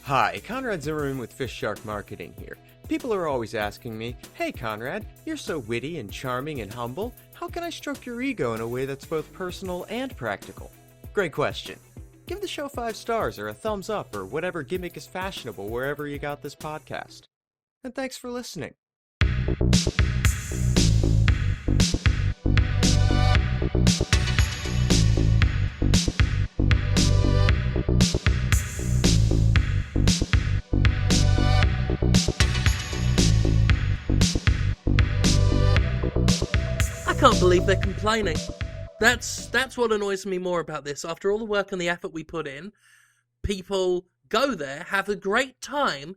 Hi, Conrad Zimmerman with FistShark Marketing here. People are always asking me, "Hey Conrad, you're so witty and charming and humble. How can I stroke your ego in a way that's both personal and practical?" Great question. Give the show 5 stars or a thumbs up or whatever gimmick is fashionable wherever you got this podcast. And thanks for listening. I can't believe they're complaining. That's what annoys me more about this. After all the work and the effort we put in, people go there, have a great time,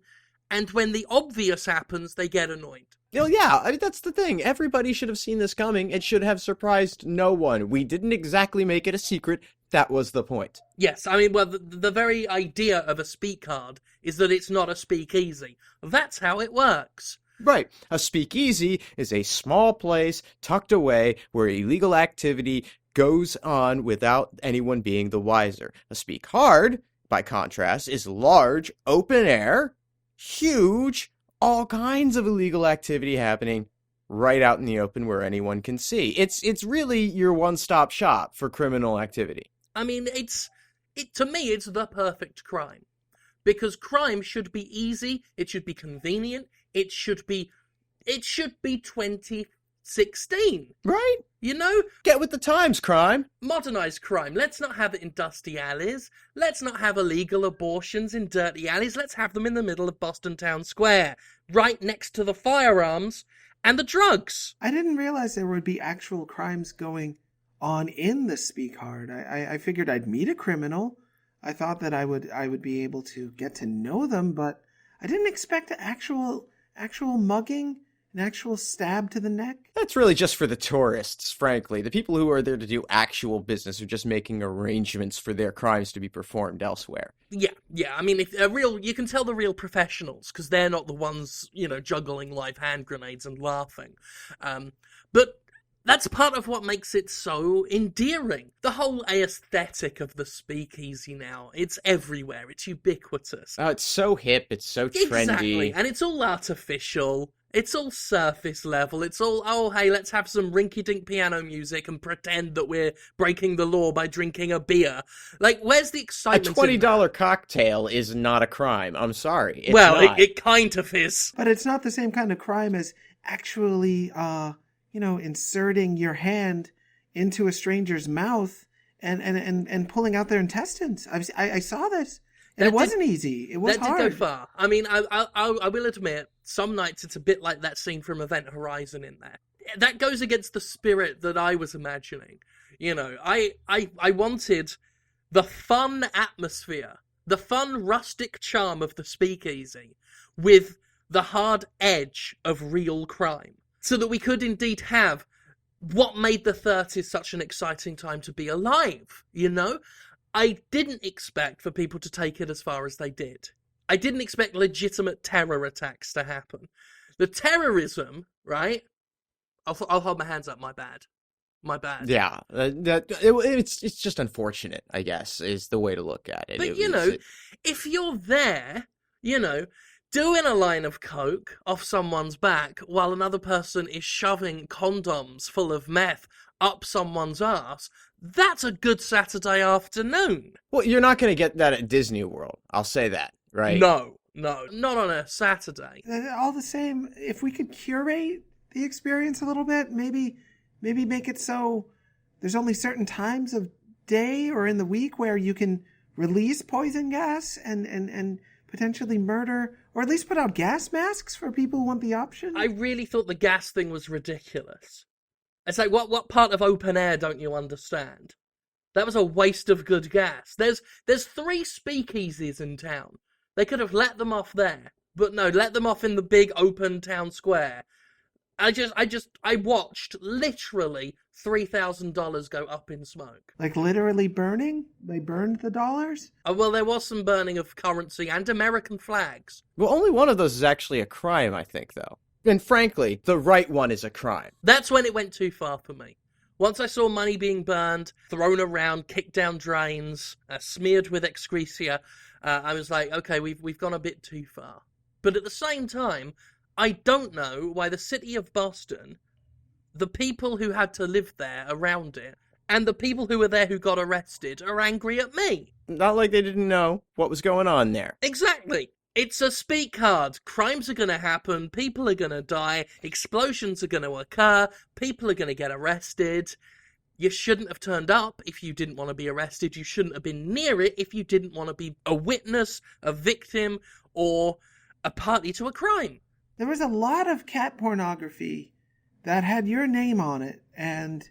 and when the obvious happens, they get annoyed. Well, yeah, I mean, that's the thing. Everybody should have seen this coming. It should have surprised no one. We didn't exactly make it a secret. That was the point. Yes, I mean, well, the very idea of a Speakhard is that it's not a speakeasy. That's how it works. Right. A speakeasy is a small place tucked away where illegal activity goes on without anyone being the wiser. A Speakhard, by contrast, is large, open air, huge, all kinds of illegal activity happening right out in the open where anyone can see. It's really your one-stop shop for criminal activity. I mean, to me, it's the perfect crime. Because crime should be easy, it should be convenient, it should be 2016. Right? You know? Get with the times, crime. Modernize crime. Let's not have it in dusty alleys. Let's not have illegal abortions in dirty alleys. Let's have them in the middle of Boston Town Square, right next to the firearms and the drugs. I didn't realize there would be actual crimes going on in the Speakhard. I figured I'd meet a criminal. I thought that I would be able to get to know them, but I didn't expect an actual mugging, an actual stab to the neck. That's really just for the tourists, frankly. The people who are there to do actual business are just making arrangements for their crimes to be performed elsewhere. Yeah. I mean, you can tell the real professionals, because they're not the ones, juggling live hand grenades and laughing. But that's part of what makes it so endearing. The whole aesthetic of the speakeasy now, it's everywhere. It's ubiquitous. Oh, it's so hip. It's so trendy. Exactly. And it's all artificial. It's all surface level. It's all, oh, hey, let's have some rinky-dink piano music and pretend that we're breaking the law by drinking a beer. Like, where's the excitement? A $20 cocktail is not a crime. I'm sorry. It's well, not. It kind of is. But it's not the same kind of crime as actually, inserting your hand into a stranger's mouth and pulling out their intestines. I saw this. And it wasn't easy. It was hard. That did go far. I mean, I will admit, some nights it's a bit like that scene from Event Horizon in there. That goes against the spirit that I was imagining. I wanted the fun atmosphere, the fun rustic charm of the speakeasy with the hard edge of real crime, so that we could indeed have what made the 30s such an exciting time to be alive, I didn't expect for people to take it as far as they did. I didn't expect legitimate terror attacks to happen. The terrorism, right? I'll hold my hands up, my bad. Yeah, it's just unfortunate, I guess, is the way to look at it. But, if you're there, doing a line of coke off someone's back while another person is shoving condoms full of meth up someone's ass, that's a good Saturday afternoon. Well, you're not going to get that at Disney World. I'll say that, right? No, not on a Saturday. All the same, if we could curate the experience a little bit, maybe make it so there's only certain times of day or in the week where you can release poison gas and potentially murder, or at least put out gas masks for people who want the option. I really thought the gas thing was ridiculous. It's like, what part of open air don't you understand? That was a waste of good gas. There's 3 speakeasies in town. They could have let them off there. But no, let them off in the big open town square. I watched literally $3,000 go up in smoke. Like literally burning? They burned the dollars? Well, there was some burning of currency and American flags. Well, only one of those is actually a crime, I think, though. And frankly, the right one is a crime. That's when it went too far for me. Once I saw money being burned, thrown around, kicked down drains, smeared with excretia, I was like, okay, we've gone a bit too far. But at the same time, I don't know why the city of Boston, the people who had to live there around it, and the people who were there who got arrested are angry at me. Not like they didn't know what was going on there. Exactly. It's a Speakhard. Crimes are going to happen, people are going to die, explosions are going to occur, people are going to get arrested. You shouldn't have turned up if you didn't want to be arrested. You shouldn't have been near it if you didn't want to be a witness, a victim, or a party to a crime. There was a lot of cat pornography that had your name on it, and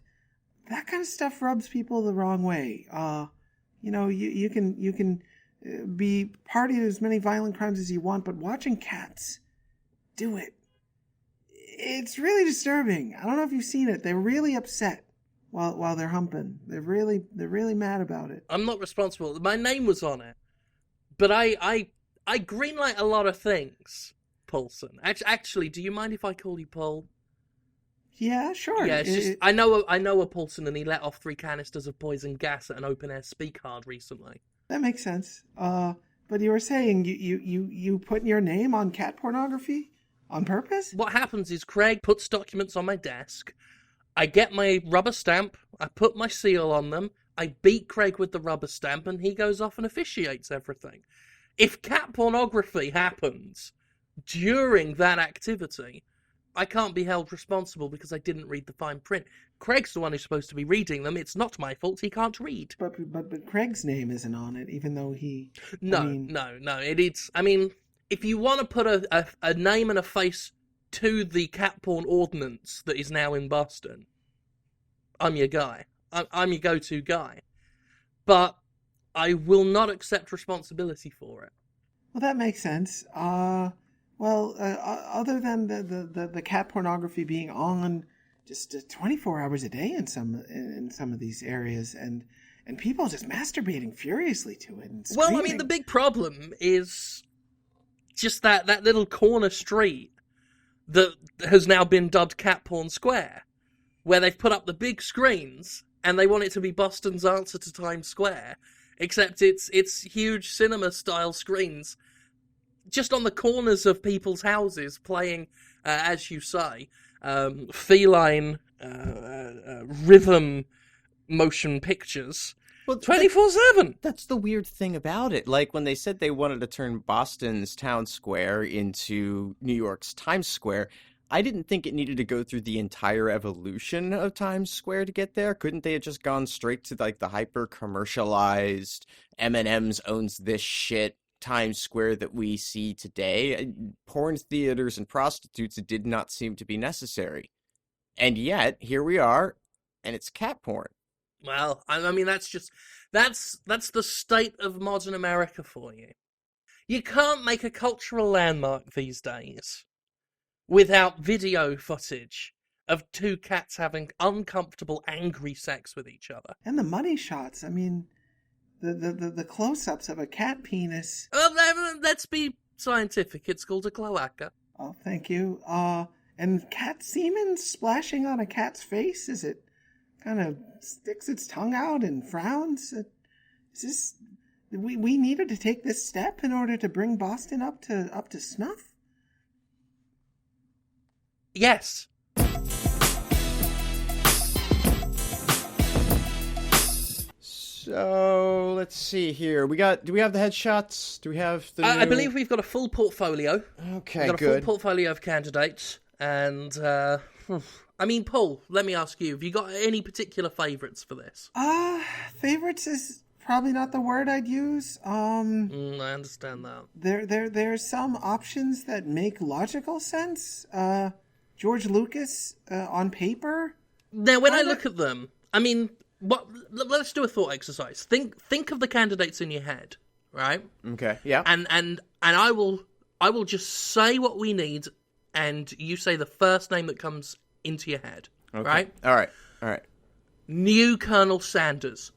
that kind of stuff rubs people the wrong way. You can be party to as many violent crimes as you want, but watching cats do it, it's really disturbing. I don't know if you've seen it. They're really upset while they're humping. They're really mad about it. I'm not responsible. My name was on it, but I greenlight a lot of things, Paulson. Actually, do you mind if I call you Paul? Yeah, sure. Yeah, it's just I know a Paulson, and he let off 3 canisters of poison gas at an open air Speakhard recently. That makes sense. But you were saying you put your name on cat pornography on purpose? What happens is Craig puts documents on my desk. I get my rubber stamp. I put my seal on them. I beat Craig with the rubber stamp, and he goes off and officiates everything. If cat pornography happens during that activity, I can't be held responsible because I didn't read the fine print. Craig's the one who's supposed to be reading them. It's not my fault. He can't read. But Craig's name isn't on it, even though he... No. It's... I mean, if you want to put a name and a face to the cat porn ordinance that is now in Boston, I'm your guy. I'm your go-to guy. But I will not accept responsibility for it. Well, that makes sense. Other than the cat pornography being on just 24 hours a day in some of these areas, and people just masturbating furiously to it and screaming. Well, I mean, the big problem is just that little corner street that has now been dubbed Cat Porn Square, where they've put up the big screens and they want it to be Boston's answer to Times Square, except it's huge cinema-style screens just on the corners of people's houses playing, as you say, feline rhythm motion pictures. Well, 24/7. That's the weird thing about it. Like when they said they wanted to turn Boston's town square into New York's Times Square, I didn't think it needed to go through the entire evolution of Times Square to get there. Couldn't they have just gone straight to like the hyper commercialized M&M's owns this shit Times Square that we see today? Porn theaters and prostitutes did not seem to be necessary. And yet, here we are, and it's cat porn. Well, I mean, that's the state of modern America for you. You can't make a cultural landmark these days without video footage of 2 cats having uncomfortable, angry sex with each other. And the money shots, I mean, the close-ups of a cat penis. Let's be scientific. It's called a cloaca. Oh, thank you. And cat semen splashing on a cat's face? Is it kind of sticks its tongue out and frowns? Is this... We needed to take this step in order to bring Boston up to snuff? Yes. So, let's see here. Do we have the headshots? Do we have the I believe we've got a full portfolio. Okay, we've got good. a full portfolio of candidates. And, I mean, Paul, let me ask you, have you got any particular favourites for this? Favorites is probably not the word I'd use. I understand that. There's some options that make logical sense. George Lucas, on paper. Now, when I look at them, I mean, let's do a thought exercise. Think of the candidates in your head, right? Okay, yeah. And I will just say what we need, and you say the first name that comes into your head, okay. Right? All right. New Colonel Sanders.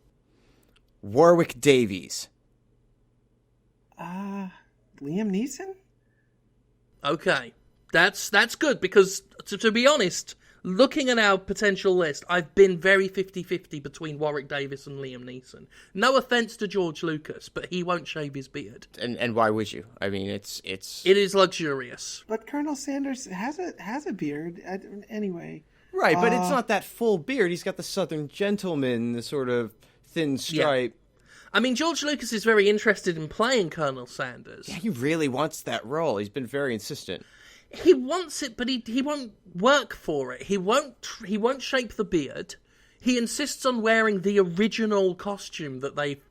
Warwick Davies. Liam Neeson? Okay. That's good, because, to be honest, looking at our potential list, I've been very 50-50 between Warwick Davis and Liam Neeson. No offense to George Lucas, but he won't shave his beard. And why would you? I mean, it is luxurious. But Colonel Sanders has a beard anyway. Right, but it's not that full beard. He's got the Southern gentleman, the sort of thin stripe. I mean, George Lucas is very interested in playing Colonel Sanders. Yeah, he really wants that role. He's been very insistent. He wants it, but he won't work for it. He won't shape the beard. He insists on wearing the original costume that they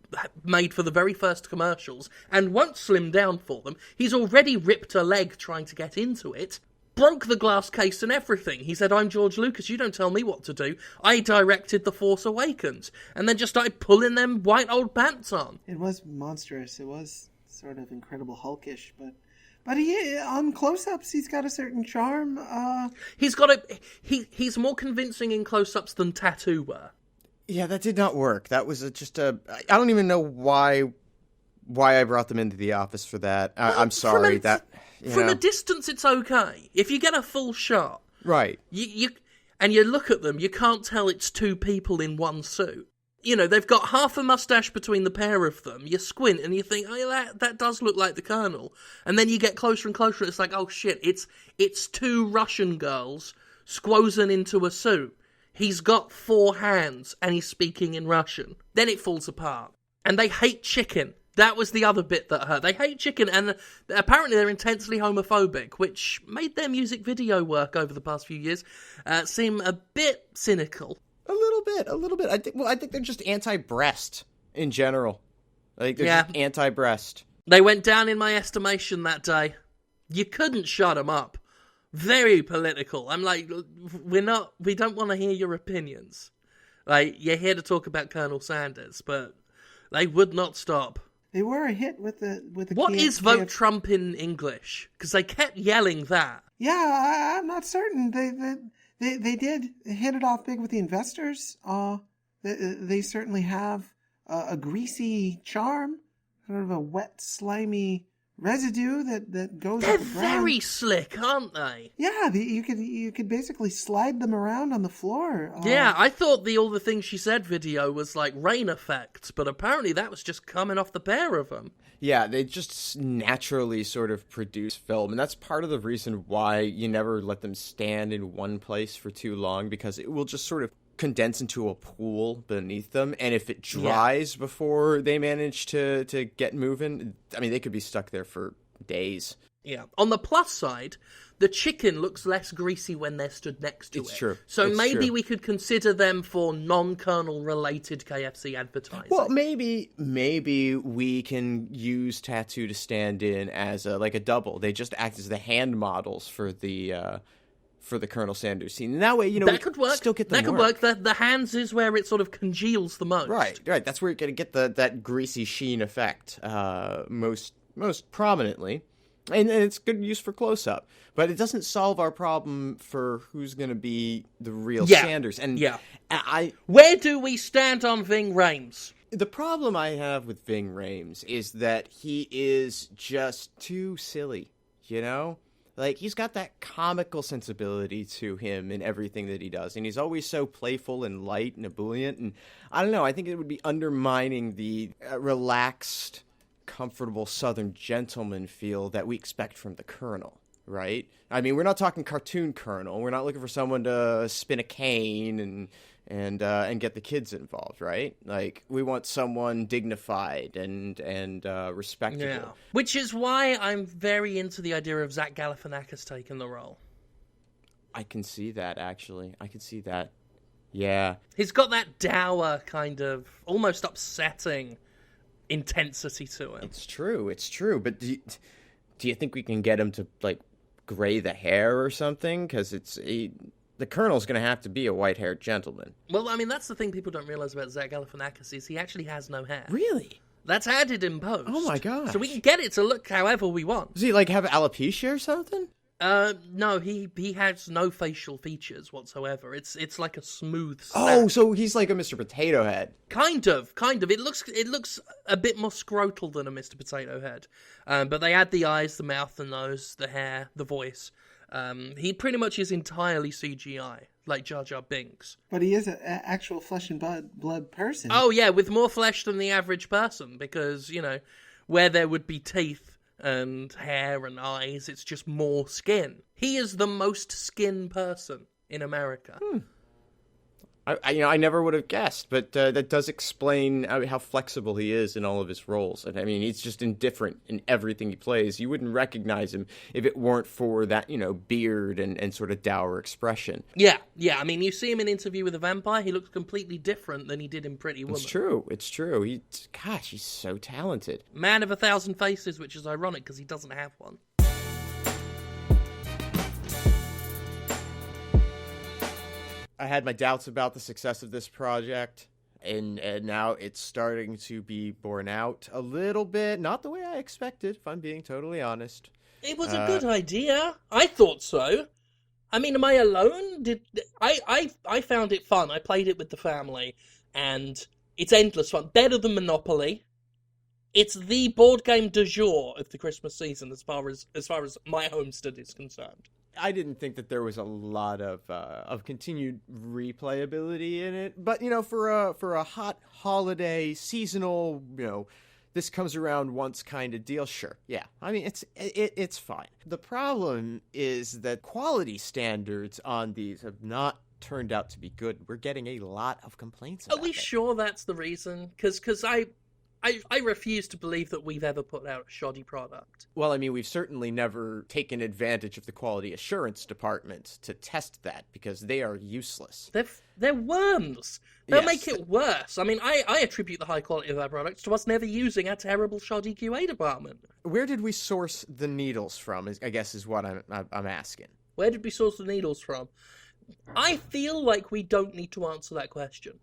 made for the very first commercials and won't slim down for them. He's already ripped a leg trying to get into it. Broke the glass case and everything. He said, I'm George Lucas, you don't tell me what to do. I directed The Force Awakens. And then just started pulling them white old pants on. It was monstrous. It was sort of Incredible Hulkish, but he, on close-ups, he's got a certain charm. He's more convincing in close-ups than Tattoo were. Yeah, that did not work. That was I don't even know why I brought them into the office for that. I'm sorry. From a distance, it's okay. If you get a full shot, right? You look at them, you can't tell it's two people in one suit. You know, they've got half a mustache between the pair of them. You squint and you think, oh, that does look like the Colonel. And then you get closer and closer, and it's like, oh shit, it's two Russian girls squozing into a suit. He's got 4 hands, and he's speaking in Russian. Then it falls apart. And they hate chicken. That was the other bit that hurt. They hate chicken, and apparently they're intensely homophobic, which made their music video work over the past few years seem a bit cynical. A little bit. I think they're just anti-breast in general. I think they're just anti-breast. They went down in my estimation that day. You couldn't shut them up. Very political. I'm like, we don't want to hear your opinions. Like, you're here to talk about Colonel Sanders, but they would not stop. They were a hit with the. What is vote Trump in English? Because they kept yelling that. Yeah, I'm not certain. They did hit it off big with the investors. They certainly have a greasy charm, sort of a wet, slimy residue that goes. They're up the ground. Very slick, aren't they? Yeah, you could basically slide them around on the floor. Yeah, I thought the All the Things She Said video was like rain effects, but apparently that was just coming off the pair of them. Yeah, they just naturally sort of produce film, and that's part of the reason why you never let them stand in one place for too long, because it will just sort of condense into a pool beneath them, and if it dries before they manage to get moving, I mean, they could be stuck there for days. Yeah. On the plus side, the chicken looks less greasy when they're stood next to it. It's true. So it's maybe true. We could consider them for non-Colonel related KFC advertising. Well, maybe we can use Tattoo to stand in as a double. They just act as the hand models for the Colonel Sanders scene. And that way, that could work. Still get them that could work. The hands is where it sort of congeals the most. Right. That's where you're going to get that greasy sheen effect most prominently. And it's good use for close-up. But it doesn't solve our problem for who's going to be the real Sanders. And where do we stand on Ving Rhames? The problem I have with Ving Rhames is that he is just too silly, Like, he's got that comical sensibility to him in everything that he does. And he's always so playful and light and ebullient. And I don't know, I think it would be undermining the relaxed, comfortable Southern gentleman feel that we expect from the Colonel, right? I mean, we're not talking cartoon Colonel. We're not looking for someone to spin a cane and get the kids involved, right? Like, we want someone dignified and respectable. Yeah. Which is why I'm very into the idea of Zach Galifianakis taking the role. I can see that, actually. I can see that. Yeah. He's got that dour kind of almost upsetting intensity to him. It's true. But do you think we can get him to, like, gray the hair or something? Because the Colonel's going to have to be a white-haired gentleman. Well, I mean, that's the thing people don't realize about Zach Galifianakis is he actually has no hair. Really? That's added in post. Oh my gosh. So we can get it to look however we want. Does he, like, have alopecia or something? No, he has no facial features whatsoever. It's like a smooth stack. Oh, so he's like a Mr. Potato Head. Kind of. It looks a bit more scrotal than a Mr. Potato Head. But they add the eyes, the mouth, the nose, the hair, the voice. He pretty much is entirely CGI, like Jar Jar Binks. But he is an actual flesh and blood person. Oh, yeah, with more flesh than the average person, because, where there would be teeth and hair and eyes, it's just more skin. He is the most skin person in America. I never would have guessed, but that does explain how flexible he is in all of his roles. And I mean, he's just indifferent in everything he plays. You wouldn't recognize him if it weren't for that, beard and sort of dour expression. Yeah. I mean, you see him in Interview with a Vampire, he looks completely different than he did in Pretty Woman. It's true. He's so talented. Man of 1,000 faces, which is ironic because he doesn't have one. I had my doubts about the success of this project, and now it's starting to be borne out a little bit. Not the way I expected, if I'm being totally honest. It was a good idea. I thought so. I mean, am I alone? I found it fun. I played it with the family, and it's endless fun. Better than Monopoly. It's the board game du jour of the Christmas season, as far as my homestead is concerned. I didn't think that there was a lot of continued replayability in it, but for a hot holiday seasonal, this comes around once kind of deal, sure, yeah. I mean, it's fine. The problem is that quality standards on these have not turned out to be good. We're getting a lot of complaints about it. Are we sure that's the reason? Because I refuse to believe that we've ever put out a shoddy product. Well, I mean, we've certainly never taken advantage of the quality assurance department to test that, because they are useless. They're worms. They'll Yes. make it worse. I mean, I attribute the high quality of our products to us never using a terrible shoddy QA department. Where did we source the needles from, I guess is what I'm asking. Where did we source the needles from? I feel like we don't need to answer that question.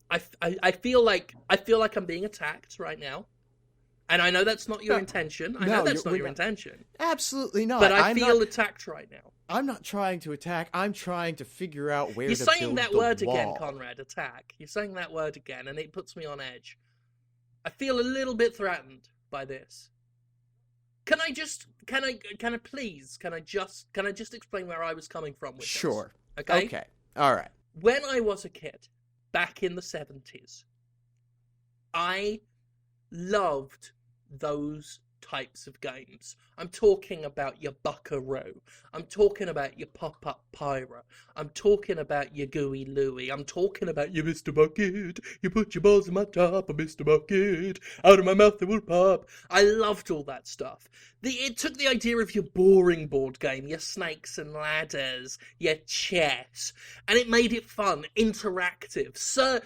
I feel like I'm being attacked right now, and I know that's not your intention. I know that's not your intention. Absolutely not. But I feel attacked right now. I'm not trying to attack. I'm trying to figure out where You're to saying build that the word wall. again, Conrad. Attack. You're saying that word again, and it puts me on edge. I feel a little bit threatened by this. Can I just explain where I was coming from with Sure. this? Okay. Okay. All right. When I was a kid, back in the 70s, I loved those types of games. I'm talking about your Buckaroo. I'm talking about your Pop-Up Pyro. I'm talking about your Gooey Louie. I'm talking about your Mr. Bucket. You put your balls in my top, Mr. Bucket. Out of my mouth they will pop. I loved all that stuff. It took the idea of your boring board game, your snakes and ladders, your chess, and it made it fun, interactive.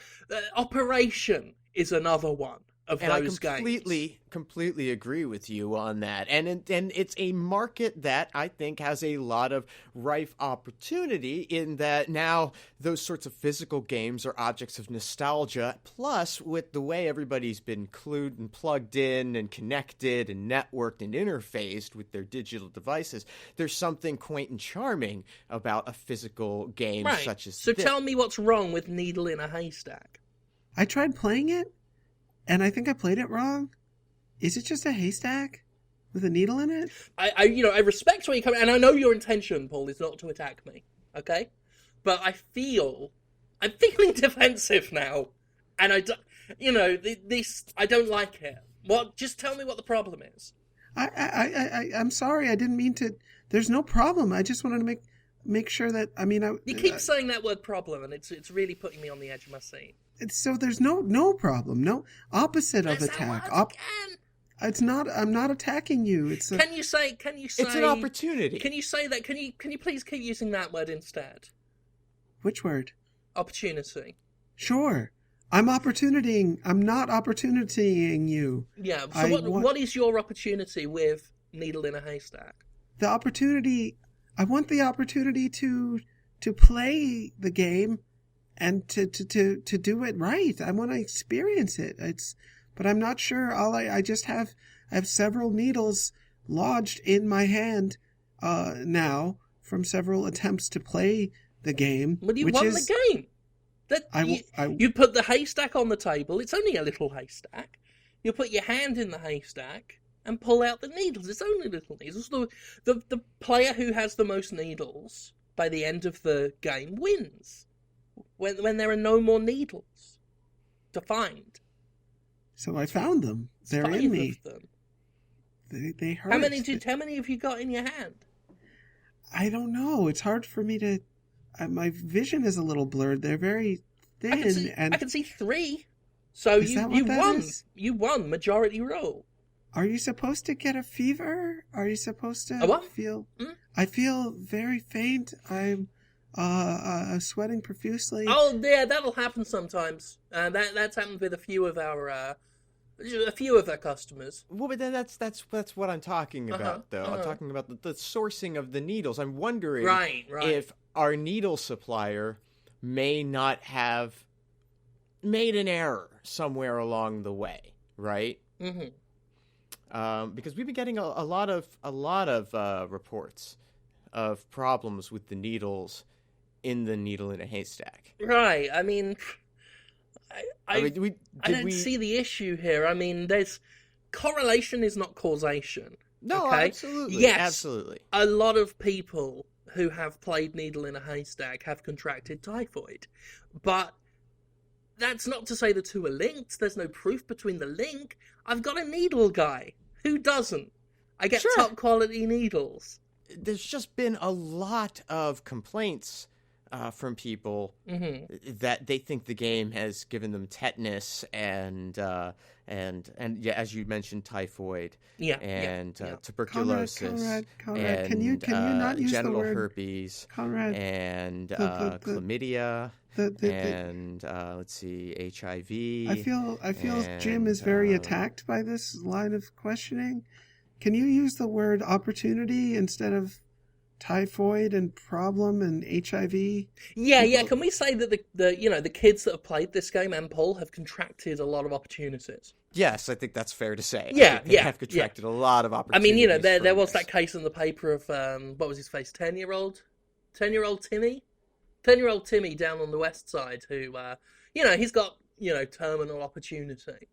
Operation is another one of those games. I completely agree with you on that. And it's a market that I think has a lot of rife opportunity, in that now those sorts of physical games are objects of nostalgia. Plus, with the way everybody's been clued and plugged in and connected and networked and interfaced with their digital devices, there's something quaint and charming about a physical game such as So this. tell me what's wrong with Needle in a Haystack. I tried playing it, and I think I played it wrong. Is it just a haystack with a needle in it? I respect where you're coming, and I know your intention, Paul, is not to attack me, okay? But I'm feeling defensive now, and I don't like it. Just tell me what the problem is. I'm sorry. I didn't mean to. There's no problem. I just wanted to make sure that. You keep saying that word problem, and it's really putting me on the edge of my seat. So there's no problem. No opposite of attack. It's not. I'm not attacking you. Can you say? It's an opportunity. Can you say that? Can you please keep using that word instead? Which word? Opportunity. Sure. I'm opportunitying. I'm not opportunitying you. Yeah. So what is your opportunity with Needle in a Haystack? The opportunity. I want the opportunity to play the game and to do it right. I want to experience it. But I'm not sure. I just have several needles lodged in my hand now from several attempts to play the game. Well, you won the game. You put the haystack on the table. It's only a little haystack. You put your hand in the haystack, and pull out the needles. It's only little needles. The player who has the most needles by the end of the game wins. When there are no more needles to find. So I found them. They're 5 in me. of them. They hurt. How many have you got in your hand? I don't know. It's hard for me to. My vision is a little blurred. They're very thin. I can see 3. So you won. You won majority rule. Are you supposed to get a fever? Are you supposed to what? feel? Mm? I feel very faint. I'm sweating profusely. Oh yeah, that'll happen sometimes. That's happened with a few of our customers. Well, but then that's what I'm talking about, though. I'm talking about the sourcing of the needles. I'm wondering Right. if our needle supplier may not have made an error somewhere along the way, right? Mm-hmm. Because we've been getting a lot of reports of problems with the needles in the needle in a haystack. Right. I mean, I don't we see the issue here. I mean, there's correlation is not causation. No, okay? absolutely. Yes, absolutely. A lot of people who have played needle in a haystack have contracted typhoid, but that's not to say the two are linked. There's no proof between the link. I've got a needle guy. Who doesn't? I get top quality needles. There's just been a lot of complaints from people that they think the game has given them tetanus and yeah, as you mentioned, typhoid, tuberculosis, Conrad, and can you not use genital the word herpes, Conrad, and chlamydia, and let's see, HIV. I feel Jim is very attacked by this line of questioning. Can you use the word opportunity instead of typhoid and problem and HIV? Yeah. Can we say that the kids that have played this game and Paul have contracted a lot of opportunities? Yes, I think that's fair to say. They have contracted a lot of I opportunities. mean, there was that case in the paper of what was his face, 10-year-old Timmy down on the west side who he's got terminal opportunity.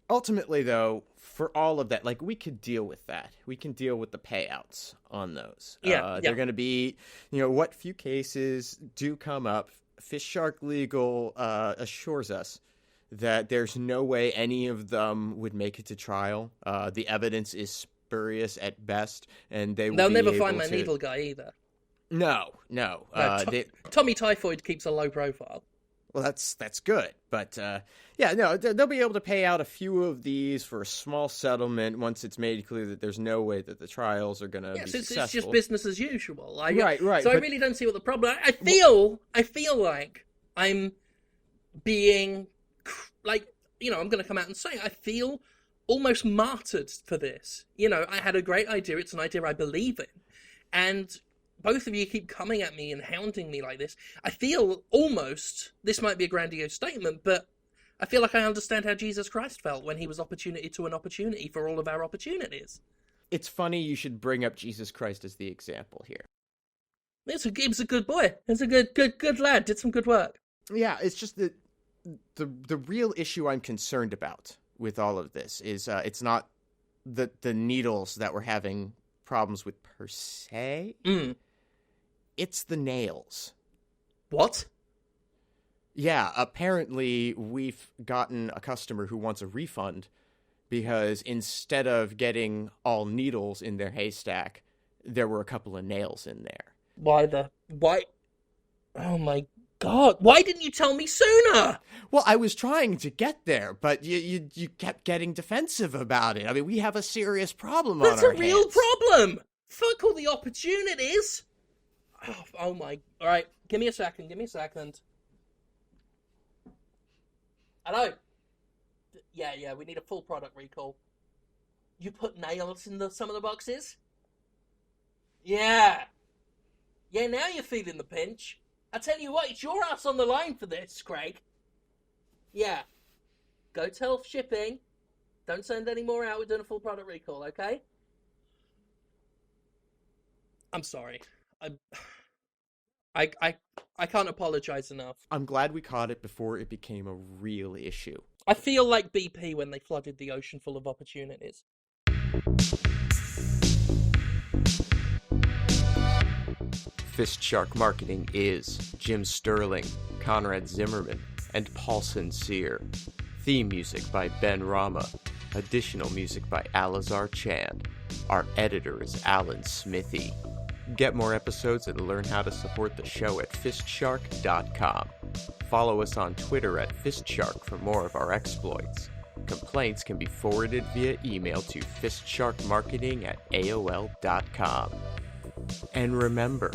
Ultimately, though, for all of that, we could deal with that. We can deal with the payouts on those. They're going to be, what few cases do come up. FistShark Legal assures us that there's no way any of them would make it to trial. The evidence is spurious at best, and they'll never find my needle guy either. No. Tommy Typhoid keeps a low profile. Well, that's good, but they'll be able to pay out a few of these for a small settlement once it's made clear that there's no way that the trials are going to be successful. It's just business as usual. Right. So I really don't see what the problem. I feel like I'm being I'm going to come out and say I feel almost martyred for this. I had a great idea. It's an idea I believe in, and both of you keep coming at me and hounding me like this. I feel almost, this might be a grandiose statement, but I feel like I understand how Jesus Christ felt when he was opportunity to an opportunity for all of our opportunities. It's funny you should bring up Jesus Christ as the example here. He was a good boy. He's a good lad. Did some good work. Yeah, it's just that the real issue I'm concerned about with all of this is it's not the needles that we're having problems with per se. It's the nails. What? Yeah, apparently we've gotten a customer who wants a refund because instead of getting all needles in their haystack, there were a couple of nails in there. Why? Oh my God, why didn't you tell me sooner? Well, I was trying to get there, but you kept getting defensive about it. I mean, we have a serious problem on our hands. That's a real problem. Fuck all the opportunities. Oh my... Alright, give me a second. Hello? Yeah, we need a full product recall. You put nails in some of the boxes? Yeah, now you're feeling the pinch. I tell you what, it's your ass on the line for this, Craig. Yeah. Go tell shipping. Don't send any more out. We're doing a full product recall, okay? I'm sorry. I can't apologize enough. I'm glad we caught it before it became a real issue. I feel like BP when they flooded the ocean full of opportunities. FistShark Marketing is Jim Sterling, Conrad Zimmerman, and Paul Sincere. Theme music by Ben Rama. Additional music by Alazar Chand. Our editor is Alan Smithy. Get more episodes and learn how to support the show at FistShark.com. Follow us on Twitter at FistShark for more of our exploits. Complaints can be forwarded via email to fistsharkmarketing@aol.com. And remember,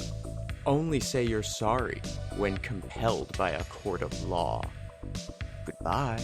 only say you're sorry when compelled by a court of law. Goodbye.